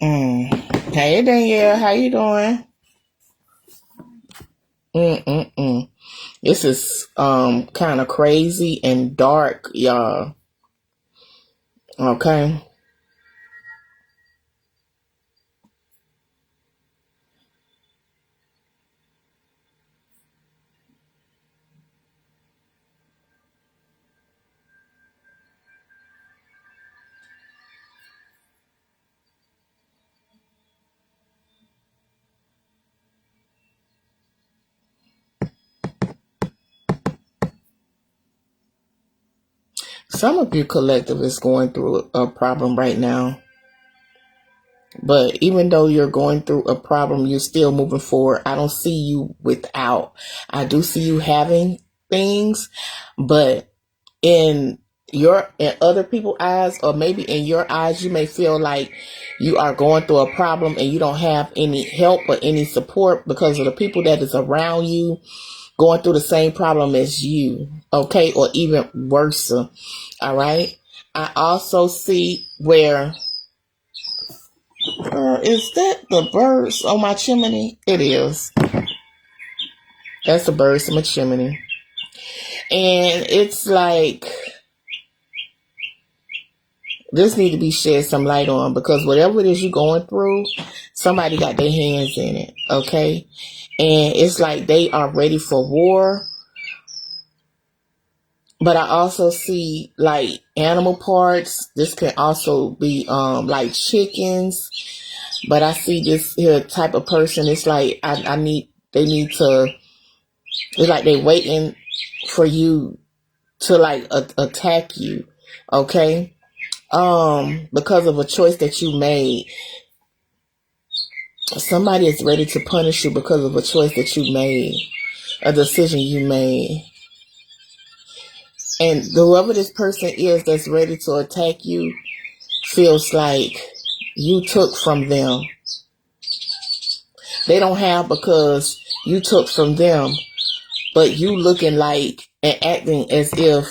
Hey Danielle, how you doing? This is kind of crazy and dark, y'all. Okay. Some of you collective is going through a problem right now. But even though you're going through a problem, you're still moving forward. I don't see you without. I do see you having things, but in other people's eyes, or maybe in your eyes, you may feel like you are going through a problem and you don't have any help or any support because of the people that is around you going through the same problem as you, okay, or even worse. All right. I also see where is that the birds on my chimney? It is. That's the birds on my chimney. And it's like this need to be shed some light on, because whatever it is you're going through, somebody got their hands in it, okay? And it's like they are ready for war. But I also see like animal parts. This can also be like chickens. But I see this here type of person. It's like they need to. It's like they waiting for you to like attack you, okay? Because of a choice that you made. Somebody is ready to punish you because of a choice that you made, a decision you made. And whoever this person is that's ready to attack you feels like you took from them. They don't have because you took from them, but you looking like and acting as if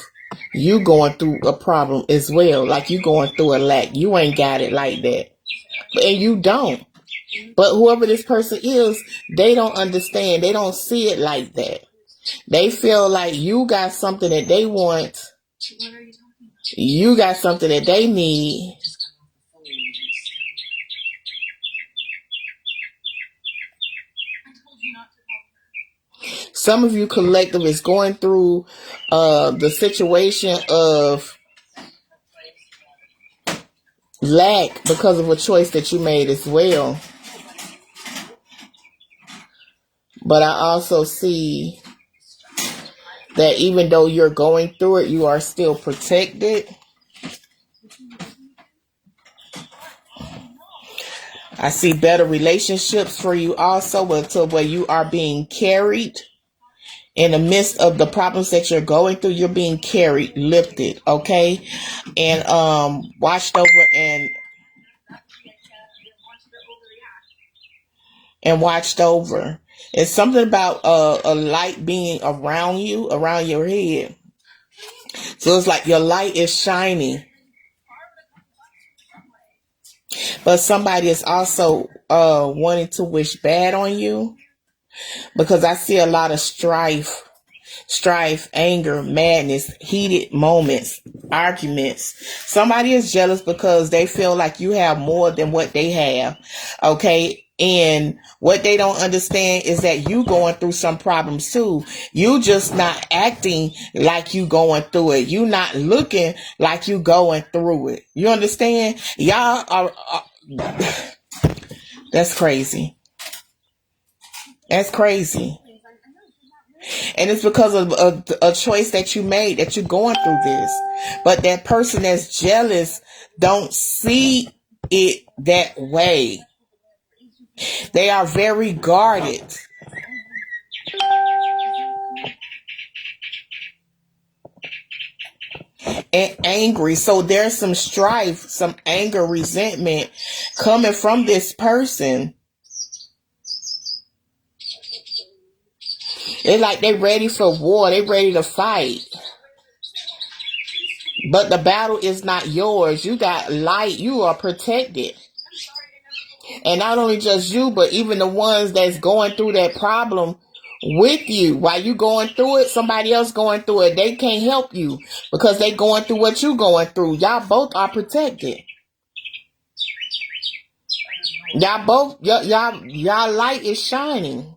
you going through a problem as well, like you going through a lack. You ain't got it like that, and you don't. But whoever this person is, they don't understand. They don't see it like that. They feel like you got something that they want. You got something that they need. Some of you collective is going through the situation of lack because of a choice that you made as well. But I also see that even though you're going through it, you are still protected. I see better relationships for you also, but to where you are being carried in the midst of the problems that you're going through. You're being carried, lifted, okay, and watched over and watched over. It's something about a light being around you, around your head. So it's like your light is shining. But somebody is also wanting to wish bad on you, because I see a lot of strife, anger, madness, heated moments, arguments. Somebody is jealous because they feel like you have more than what they have. Okay. And what they don't understand is that you going through some problems too. You just not acting like you going through it. You not looking like you going through it. You understand? Y'all are that's crazy. That's crazy. And it's because of a choice that you made that you're going through this. But that person that's jealous don't see it that way. They are very guarded. And angry. So there's some strife, some anger, resentment coming from this person. It's like they're ready for war. They're ready to fight. But the battle is not yours. You got light. You are protected. And not only just you, but even the ones that's going through that problem with you. While you going through it, somebody else going through it. They can't help you because they going through what you going through. Y'all both are protected. Y'all both, y'all light is shining.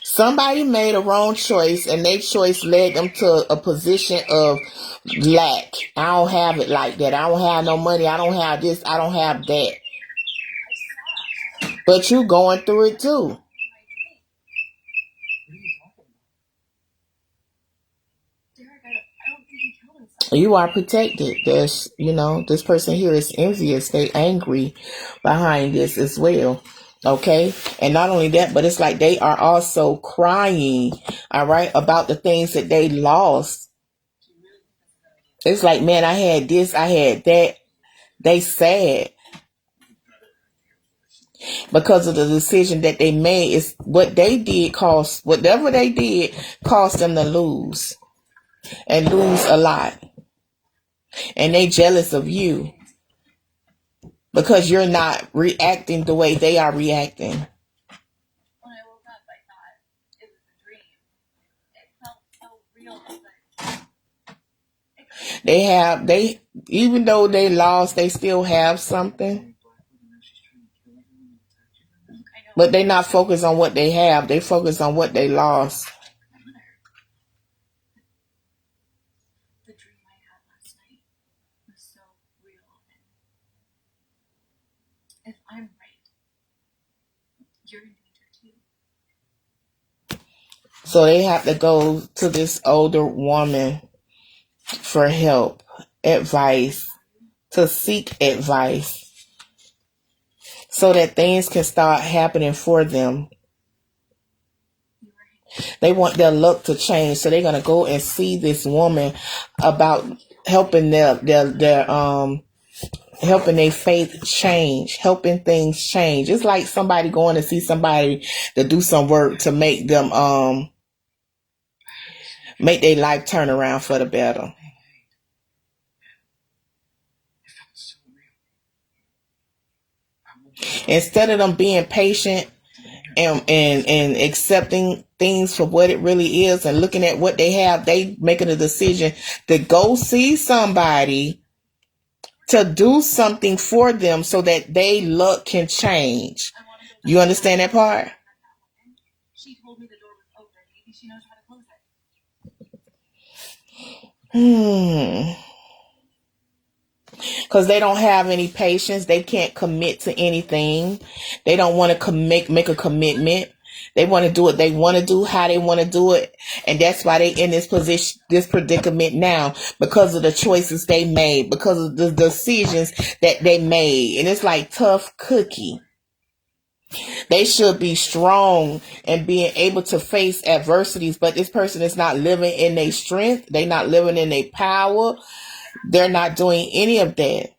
Somebody made a wrong choice, and their choice led them to a position of lack. I don't have it like that. I don't have no money. I don't have this. I don't have that. But you going through it too. You are protected. There's, this person here is envious. They angry behind this as well. Okay. And not only that, but it's like they are also crying, all right, about the things that they lost. It's like, man, I had this, I had that. They sad because of the decision that they made. Is what they did cost, whatever they did cost them to lose and lose a lot. And they jealous of you because you're not reacting the way they are reacting. When I woke up, I thought it was a dream. It felt so real. Even though they lost, they still have something. But they not focused on what they have. They focus on what they lost. The dream I had last night was so real. And if I'm right, you're in danger too. So they have to go to this older woman for help, advice, to seek advice, so that things can start happening for them. They want their luck to change, so they're gonna go and see this woman about helping helping their faith change, helping things change. It's like somebody going to see somebody to do some work to make them make their life turn around for the better. Instead of them being patient and accepting things for what it really is and looking at what they have, they making a decision to go see somebody to do something for them so that they luck can change. You understand that part? She told me the door was open. Maybe she knows how to close it. Because they don't have any patience. They can't commit to anything. They don't want to make a commitment. They want to do what they want to do, how they want to do it. And that's why they in this position, this predicament now, because of the choices they made, because of the decisions that they made. And it's like tough cookie. They should be strong and being able to face adversities, but this person is not living in their strength. They're not living in their power. They're not doing any of that.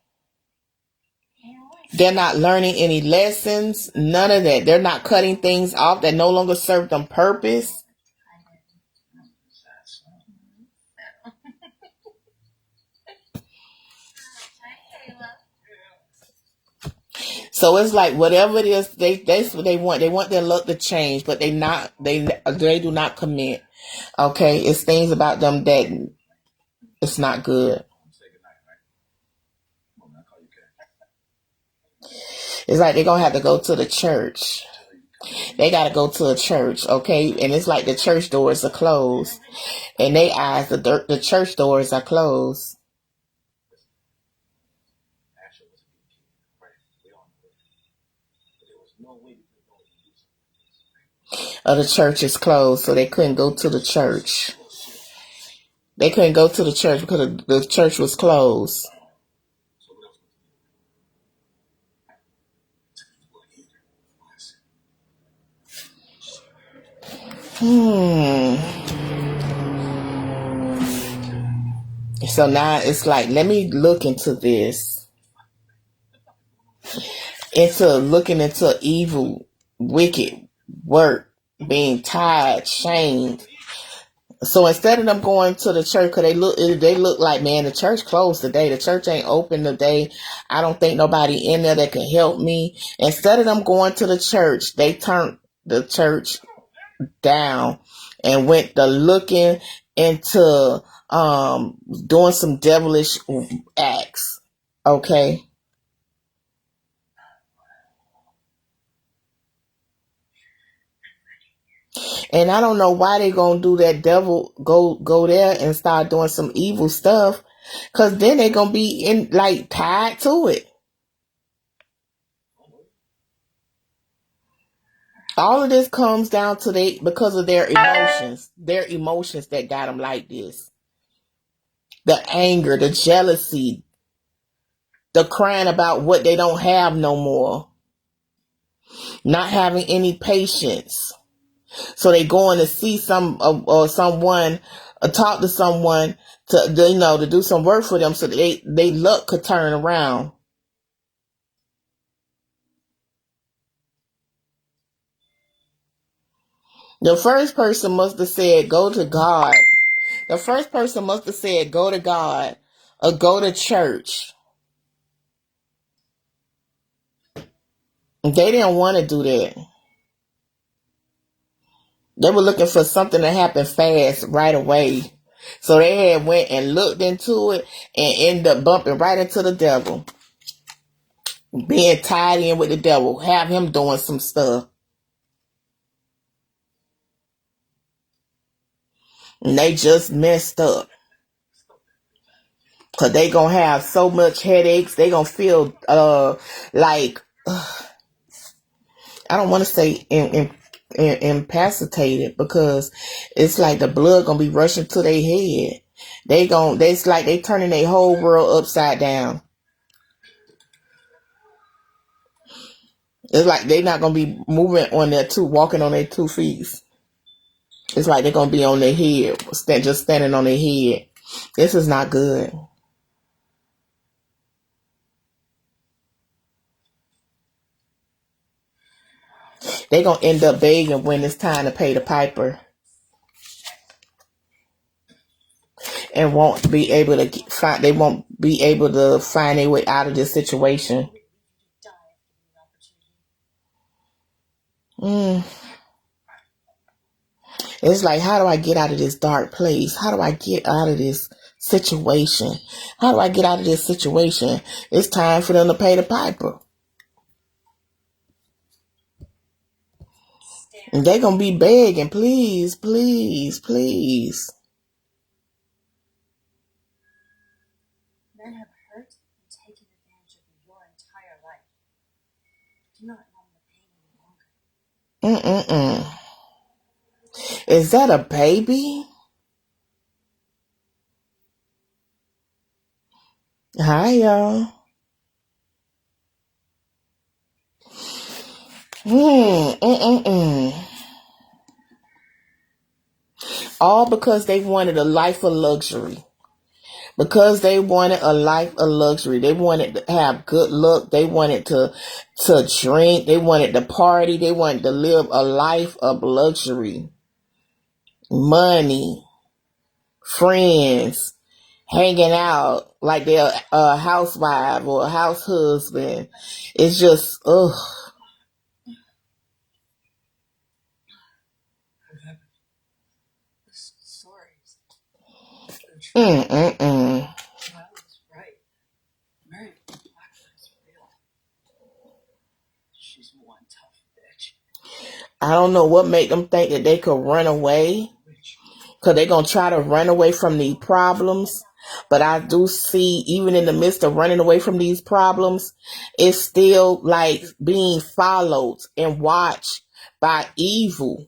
They're not learning any lessons, none of that. They're not cutting things off that no longer serve them purpose. So it's like whatever it is, that's what they want. They want their luck to change, but they do not commit. Okay, it's things about them that it's not good. It's like they're going to have to go to the church. They got to go to a church, okay? And it's like the church doors are closed. In their eyes, the church doors are closed. The church is closed, so they couldn't go to the church. They couldn't go to the church because the church was closed. So now it's like, let me look into this. Looking into evil, wicked work, being tied, shamed, So instead of them going to the church, cause they look like, man, the church closed today. The church ain't open today. I don't think nobody in there that can help me. Instead of them going to the church, they turned the church down and went to looking into doing some devilish acts. Okay. And I don't know why they gonna do that devil go there and start doing some evil stuff. Cause then they gonna be in like tied to it. All of this comes down to because of their emotions that got them like this. The anger, the jealousy, the crying about what they don't have no more, not having any patience. So they going to see or someone, talk to someone to do some work for them, so that they luck could turn around. The first person must have said, "Go to God." The first person must have said, "Go to God," or "Go to church." They didn't want to do that. They were looking for something to happen fast, right away. So they had went and looked into it and ended up bumping right into the devil. Being tied in with the devil. Have him doing some stuff. And they just messed up. Because they going to have so much headaches. They going to feel like... I don't want to say incapacitated, because it's like the blood gonna be rushing to their head. It's like they turning their whole world upside down. It's like they not gonna be walking on their 2 feet. It's like they're gonna be on their head, just standing on their head. This is not good. They gonna end up begging when it's time to pay the piper, and won't be able to find. They won't be able to find their way out of this situation. It's like, how do I get out of this dark place? How do I get out of this situation? How do I get out of this situation? It's time for them to pay the piper. And they're going to be begging, please, please, please. Men have hurt and taken advantage of you your entire life. Do not numb the pain any longer. Is that a baby? Hi, y'all. All because they wanted a life of luxury. Because they wanted a life of luxury. They wanted to have good luck. They wanted to drink. They wanted to party. They wanted to live a life of luxury. Money. Friends. Hanging out like they're a housewife or a house husband. It's just, ugh. I don't know what made them think that they could run away, because they're going to try to run away from these problems. But I do see, even in the midst of running away from these problems, it's still like being followed and watched by evil.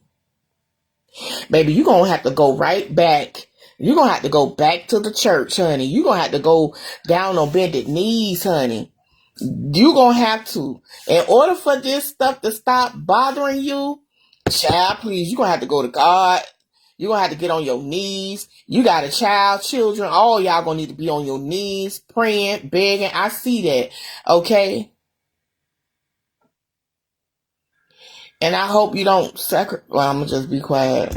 Baby, you're going to have to go right back. You're going to have to go back to the church, honey. You're going to have to go down on bended knees, honey. You're going to have to. In order for this stuff to stop bothering you, child, please, you're going to have to go to God. You're going to have to get on your knees. You got a child, children. All y'all going to need to be on your knees, praying, begging. I see that. Okay? And I hope you don't well, I'm going to just be quiet.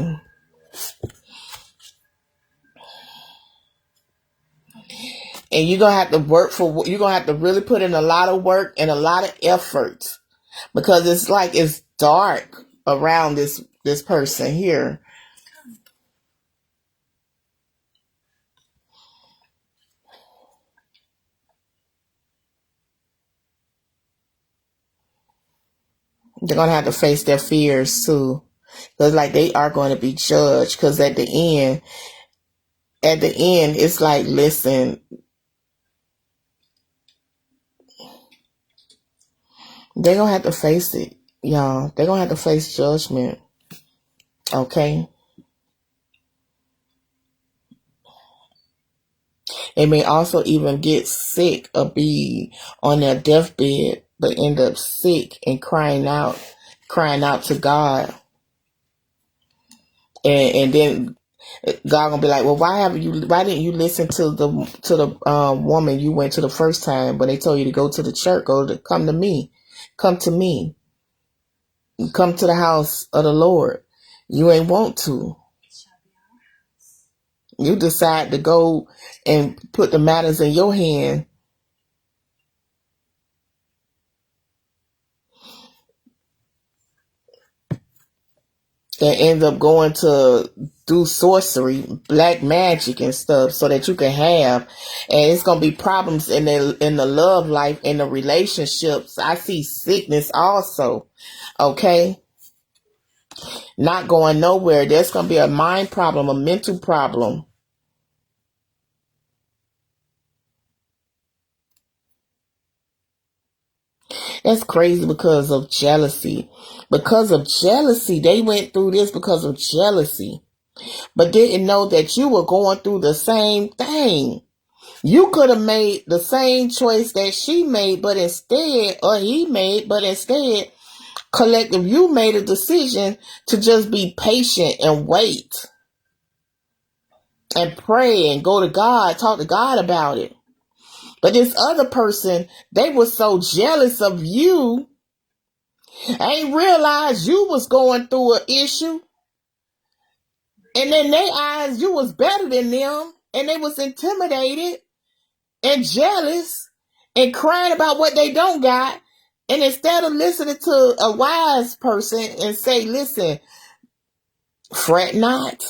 And you're gonna have to you're gonna have to really put in a lot of work and a lot of effort, because it's like it's dark around this person here. They're gonna have to face their fears too, because like they are going to be judged. Because at the end, it's like, listen, they're gonna have to face it, y'all. They're gonna have to face judgment. Okay. They may also even get sick or be on their deathbed, but end up sick and crying out to God. And then God gonna be like, well, why didn't you listen to the woman you went to the first time when they told you to go to the church, come to me, come to the house of the Lord. You ain't want to. You decide to go and put the matters in your hand. And end up going to do sorcery, black magic and stuff so that you can have. And it's going to be problems in the love life, in the relationships. I see sickness also. Okay. Not going nowhere. There's going to be a mind problem, a mental problem. That's crazy because of jealousy. Because of jealousy. They went through this because of jealousy, but didn't know that you were going through the same thing. You could have made the same choice that she made, but instead, or he made, but instead, collective, you made a decision to just be patient and wait and pray and go to God, talk to God about it. But this other person, they were so jealous of you, ain't realized you was going through an issue. And in their eyes, you was better than them. And they was intimidated and jealous and crying about what they don't got. And instead of listening to a wise person and say, listen, fret not.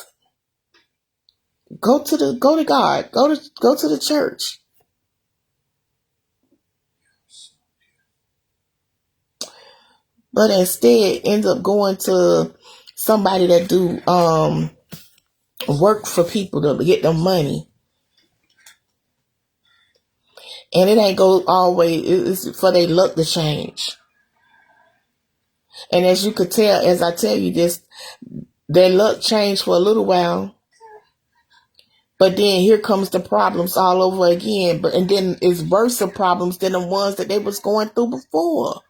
Go to God. Go to the church. But instead end up going to somebody that do work for people to get them money. And it ain't go always, it's for their luck to change. And as you could tell, as I tell you this, their luck changed for a little while. But then here comes the problems all over again. And then it's worse of problems than the ones that they was going through before.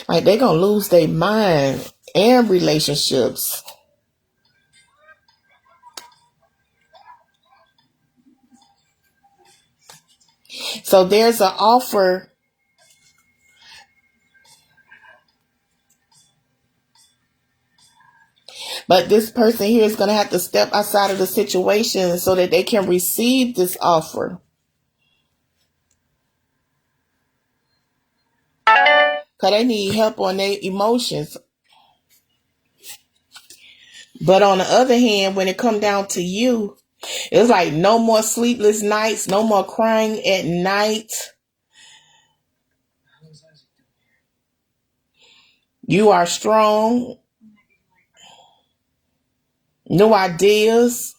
Like they gonna lose their mind and relationships. So there's an offer. But this person here is going to have to step outside of the situation so that they can receive this offer. Because they need help on their emotions. But on the other hand, when it comes down to you, it's like no more sleepless nights, no more crying at night. You are strong. New ideas.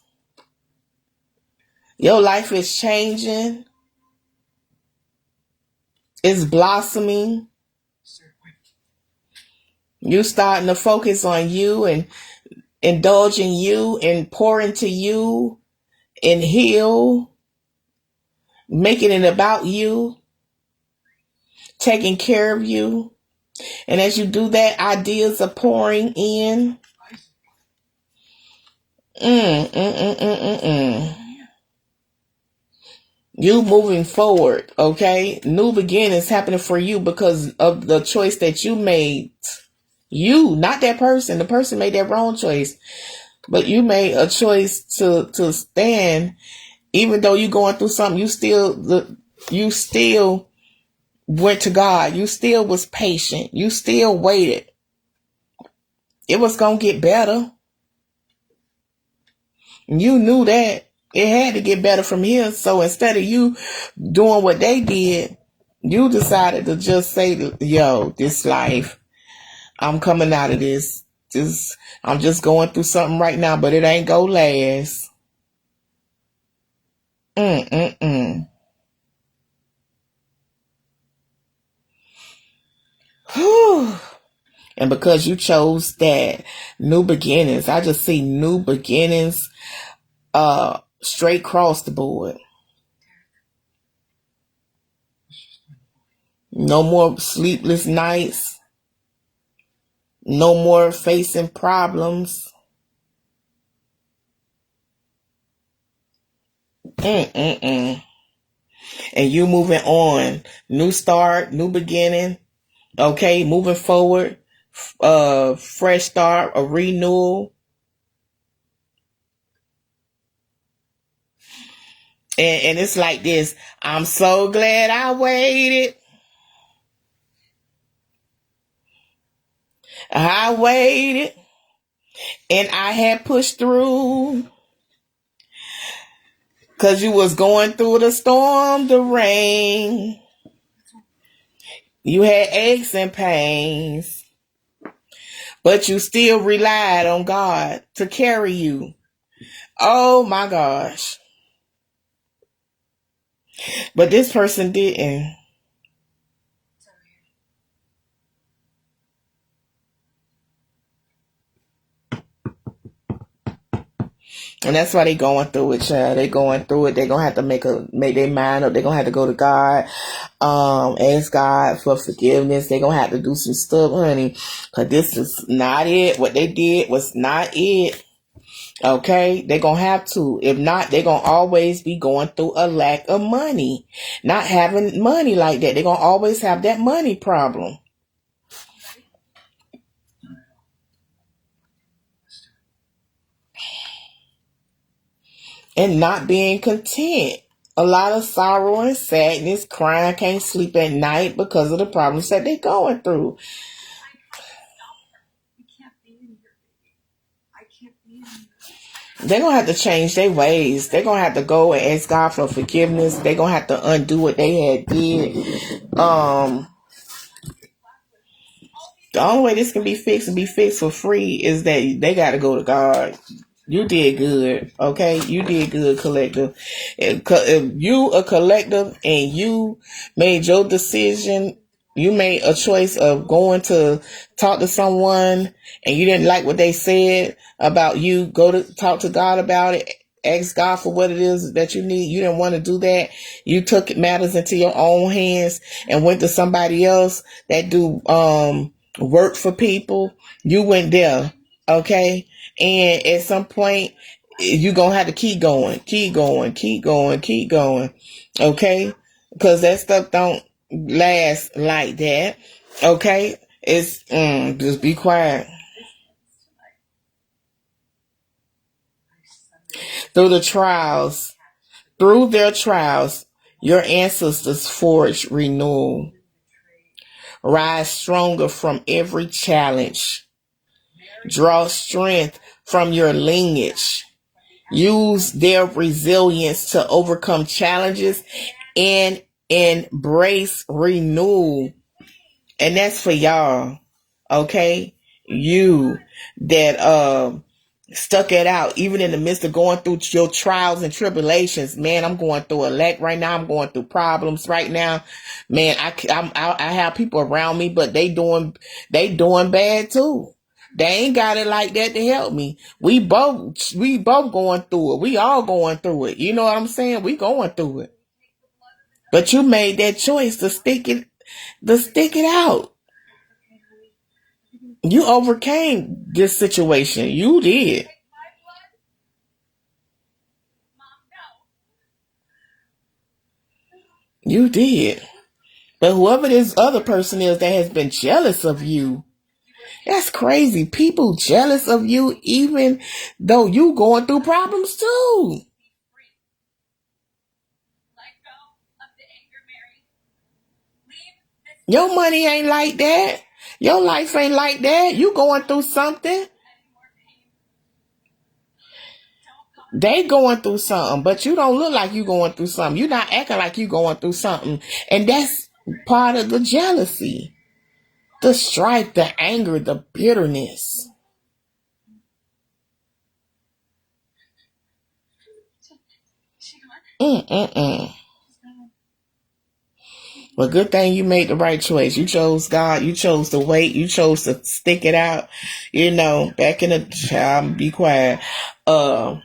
Your life is changing. It's blossoming. You starting to focus on you and indulge in you and pour into you and heal, making it about you, taking care of you. And as you do that, ideas are pouring in. You moving forward, okay? New beginnings happening for you because of the choice that you made. You, not that person. The person made that wrong choice. But you made a choice to stand, even though you going through something, you still went to God. You still was patient. You still waited. It was gonna get better. You knew that it had to get better from here. So instead of you doing what they did, you decided to just say, yo, this life, I'm coming out of this. I'm just going through something right now, but it ain't gonna last. Mm-mm-mm. Whew. And because you chose that, new beginnings, I just see new beginnings straight across the board. No more sleepless nights. No more facing problems. Mm-mm-mm. And you moving on. New start, new beginning. Okay, moving forward. Fresh start, a renewal. And it's like this. I'm so glad I waited. I waited. And I had pushed through. Because you was going through the storm, the rain. You had aches and pains. But you still relied on God to carry you. Oh my gosh. But this person didn't. And that's why they going through it, child. They going through it. They gonna have to make their mind up. They gonna have to go to God, ask God for forgiveness. They gonna have to do some stuff, honey. Cause this is not it. What they did was not it. Okay, they're gonna have to. If not, they're gonna always be going through a lack of money. Not having money like that. They're gonna always have that money problem. And not being content. A lot of sorrow and sadness, crying, can't sleep at night because of the problems that they're going through. They're going to have to change their ways. They're going to have to go and ask God for forgiveness. They're going to have to undo what they had did. The only way this can be fixed and be fixed for free is that they got to go to God. You did good, okay? You did good, collective. If you a collective and you made your decision, you made a choice of going to talk to someone and you didn't like what they said about you, go to talk to God about it. Ask God for what it is that you need. You didn't want to do that. You took matters into your own hands and went to somebody else that do work for people. You went there, okay? And at some point, you're going to have to keep going. Okay? Because that stuff don't last like that. Okay? It's, just be quiet. Through their trials, your ancestors forged renewal. Rise stronger from every challenge. Draw strength from your lineage. Use their resilience to overcome challenges and embrace renewal. And that's for y'all. Okay? You that stuck it out, even in the midst of going through your trials and tribulations. Man, I'm going through a lack right now. I'm going through problems right now. Man, I have people around me, but they doing bad too. They ain't got it like that to help me. We both going through it. We all going through it. You know what I'm saying? We going through it. But you made that choice to stick it out. You overcame this situation. You did. You did. But whoever this other person is that has been jealous of you, that's crazy. People jealous of you even though you going through problems too. Your money ain't like that. Your life ain't like that. You going through something. They going through something, but you don't look like you going through something. You're not acting like you going through something. And that's part of the jealousy, the strife, the anger, the bitterness. Well, good thing you made the right choice. You chose God. You chose to wait. You chose to stick it out. You know, back in the child, be quiet. I'm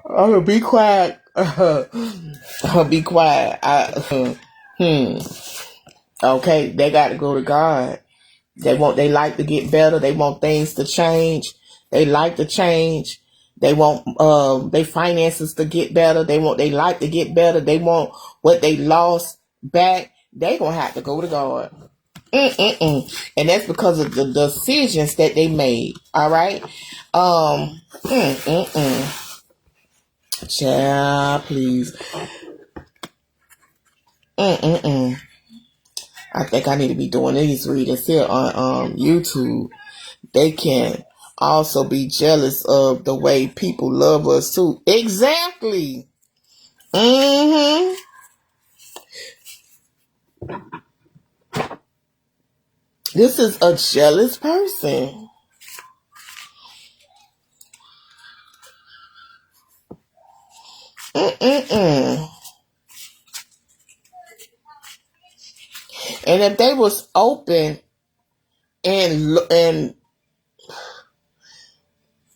gonna be quiet. I'll be quiet. Okay, they got to go to God. They like to get better. They want things to change. They like to change. They want their finances to get better. They like to get better. They want what they lost back. They gonna have to go to God. And that's because of the decisions that they made. All right. Child, please. I think I need to be doing these readings here on YouTube. They can also be jealous of the way people love us too. Exactly. This is a jealous person. And if they was open and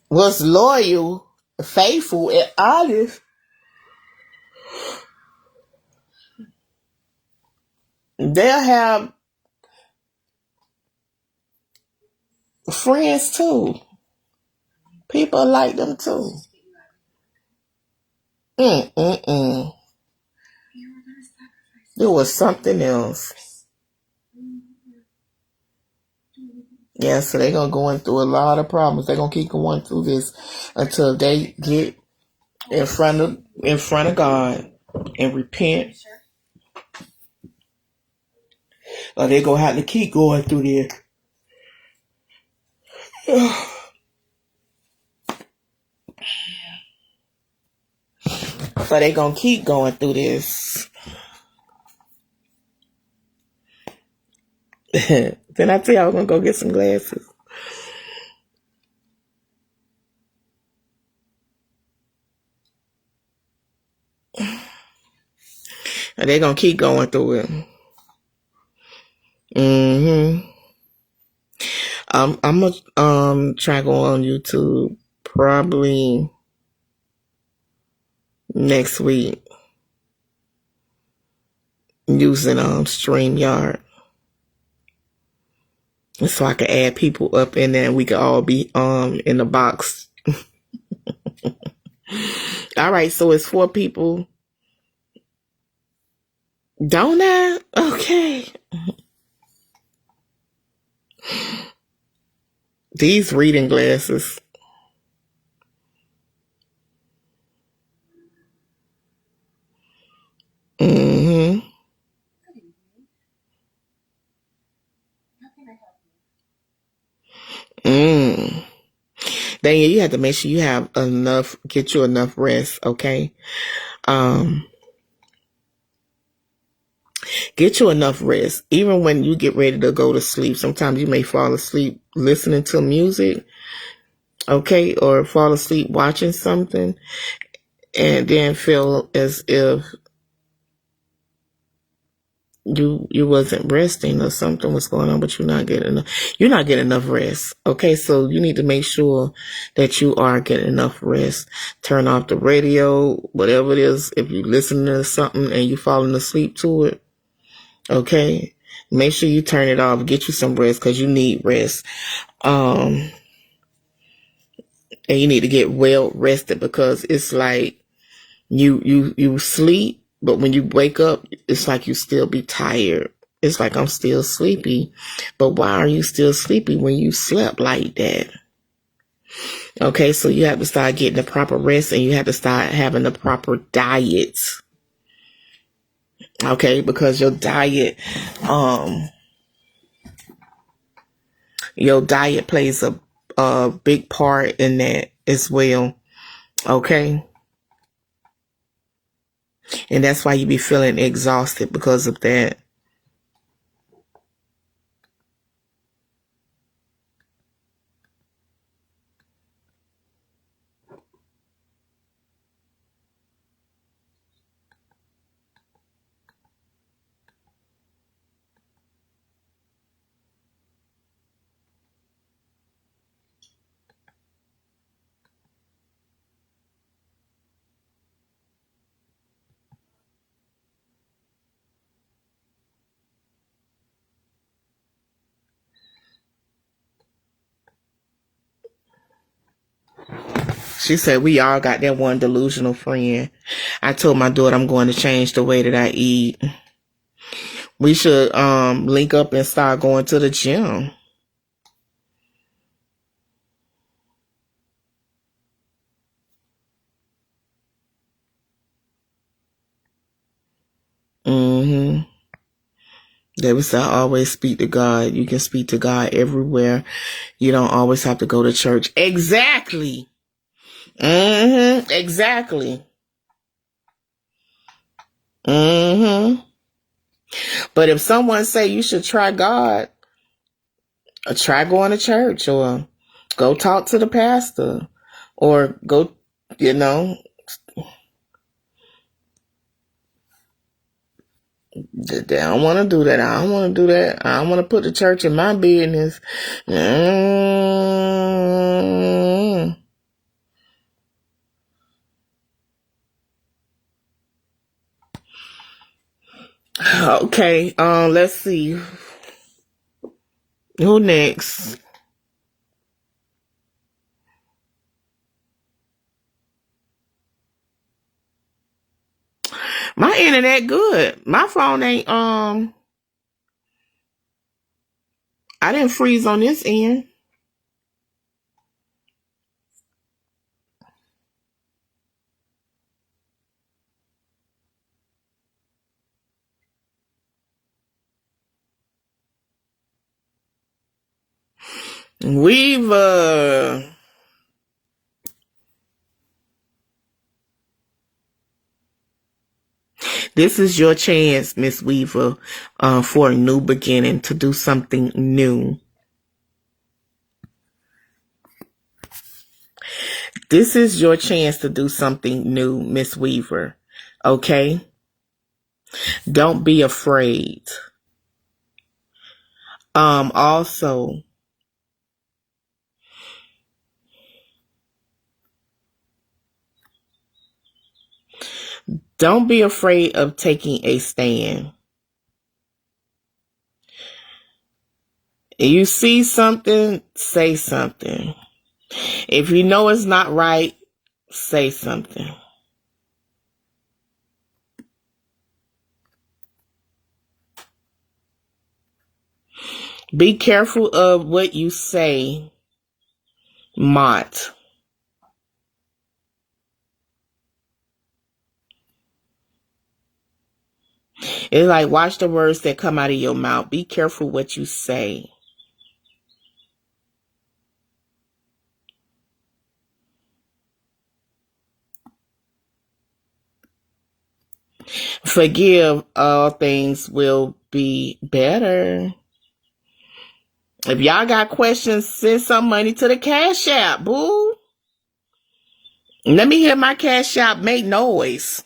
was loyal, faithful, and honest, they'll have friends too. People like them too. There was something else. Yeah, so they're going to go through a lot of problems. They're going to keep going through this until they get in front of God and repent. Or they're going to have to keep going through this. So they're going to keep going through this. Then I tell you I was going to go get some glasses. And they're going to keep going through it. I'm going to try to go on YouTube probably next week using StreamYard. So I can add people up in there and we can all be in the box. All right, so it's 4 people. Don't I? Okay. These reading glasses. Then you have to make sure you have get you enough rest, okay? Get you enough rest. Even when you get ready to go to sleep, sometimes you may fall asleep listening to music, okay? Or fall asleep watching something and then feel as if you wasn't resting or something was going on, but you're not getting enough rest. Okay, so you need to make sure that you are getting enough rest. Turn off the radio, whatever it is. If you're listening to something and you falling asleep to it, okay, make sure you turn it off. Get you some rest because you need rest. and you need to get well rested, because it's like you sleep, but when you wake up, it's like you still be tired. It's like, I'm still sleepy. But why are you still sleepy when you slept like that? Okay, so you have to start getting the proper rest, and you have to start having the proper diets. Okay, because your diet plays a big part in that as well. Okay. And that's why you be feeling exhausted because of that. She said, we all got that one delusional friend. I told my daughter I'm going to change the way that I eat. We should link up and start going to the gym. Mm-hmm. They would say, always speak to God. You can speak to God everywhere. You don't always have to go to church. Exactly. Mm-hmm. Exactly. Mm-hmm. But if someone say you should try God, or try going to church, or go talk to the pastor, or go, you know, they don't want to do that. I don't want to do that. I don't want to put the church in my business. Okay, let's see. Who next? My internet good. My phone ain't, I didn't freeze on this end. Weaver. This is your chance, Miss Weaver, for a new beginning, to do something new. This is your chance to do something new, Miss Weaver. Okay? Don't be afraid. Also, don't be afraid of taking a stand. If you see something, say something. If you know it's not right, say something. Be careful of what you say, Mott. It's like, watch the words that come out of your mouth. Be careful what you say. Forgive, all things will be better. If y'all got questions, send some money to the Cash App, boo. Let me hear my Cash App make noise.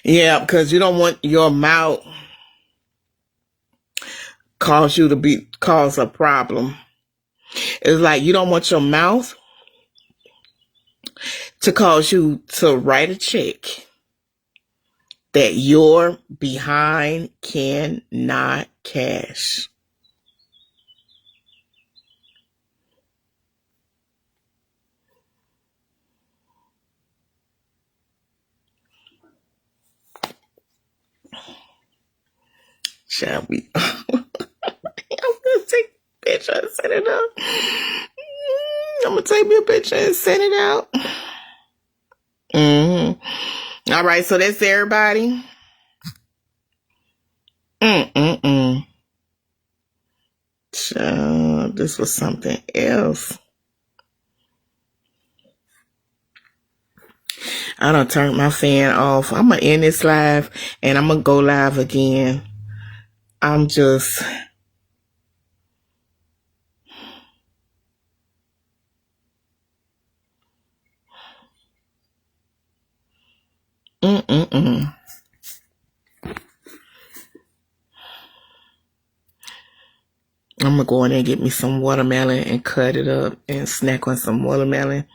Yeah, because you don't want your mouth cause a problem. It's like you don't want your mouth to cause you to write a check that your behind cannot cash. Shall we? I'm gonna take a picture and send it out. I'm gonna take me a picture and send it out. All right, so that's everybody. This was something else. I done turned my fan off. I'm gonna end this live and I'm gonna go live again. I'm just I'm gonna go in there and get me some watermelon and cut it up and snack on some watermelon.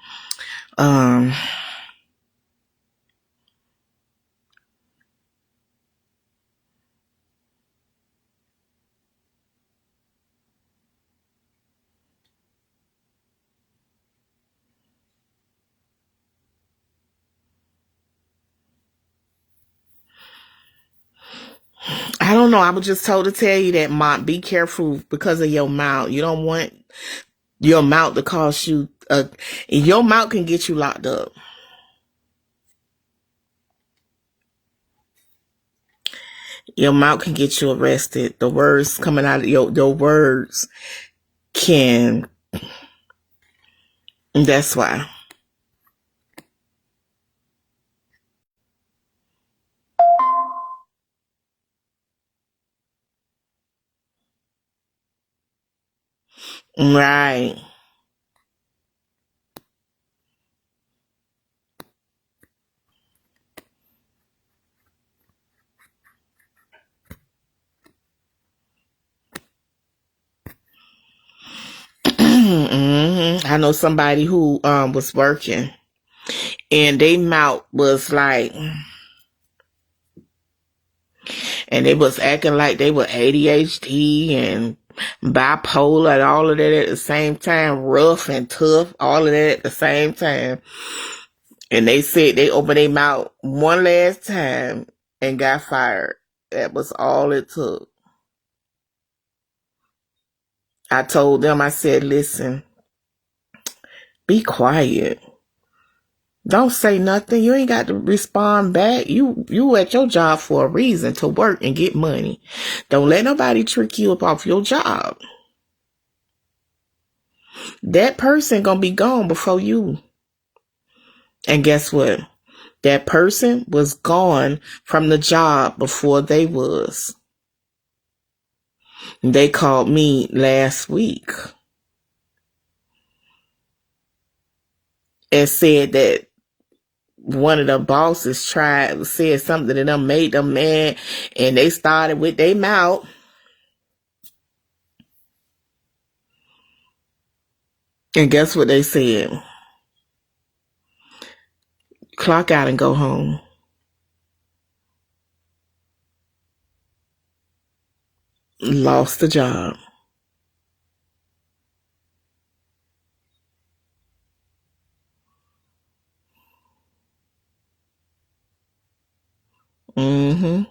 I don't know. I was just told to tell you that, Mom, be careful because of your mouth. You don't want your mouth to cost you. Your mouth can get you locked up. Your mouth can get you arrested. The words coming out of your words can. That's why. Right. I know somebody who was working and their mouth was like, and they was acting like they were ADHD and bipolar and all of that at the same time, rough and tough, all of that at the same time. And they said they opened their mouth one last time and got fired. That was all it took. I told them, I said, listen, be quiet. Don't say nothing. You ain't got to respond back. You at your job for a reason, to work and get money. Don't let nobody trick you up off your job. That person gonna be gone before you. And guess what? That person was gone from the job before they was. They called me last week and said that one of the bosses said something to them, made them mad, and they started with their mouth. And guess what they said? Clock out and go home. Lost the job. Mm-hmm.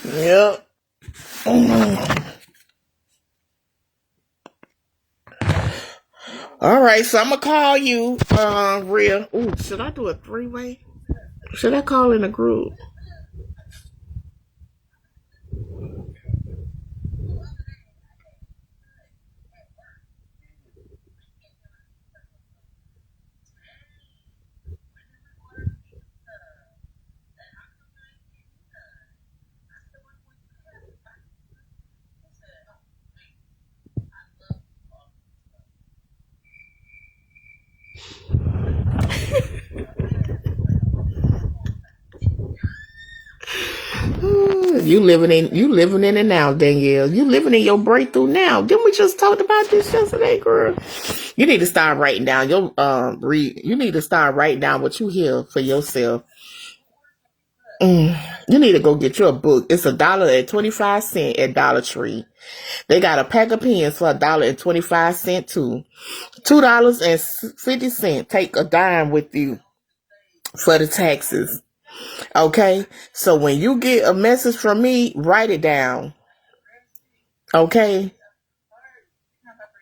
Yep. All right, so I'm gonna call you, Rhea. Ooh, should I do a 3-way? Should I call in a group? You living in it now, Danielle. You living in your breakthrough now. Didn't we just talked about this yesterday, girl? You need to start writing down your you need to start writing down what you hear for yourself. You need to go get you a book. It's $1.25 at Dollar Tree. They got a pack of pens for $1.25 too. $2.50. Take a dime with you for the taxes. Okay? So when you get a message from me, write it down. Okay?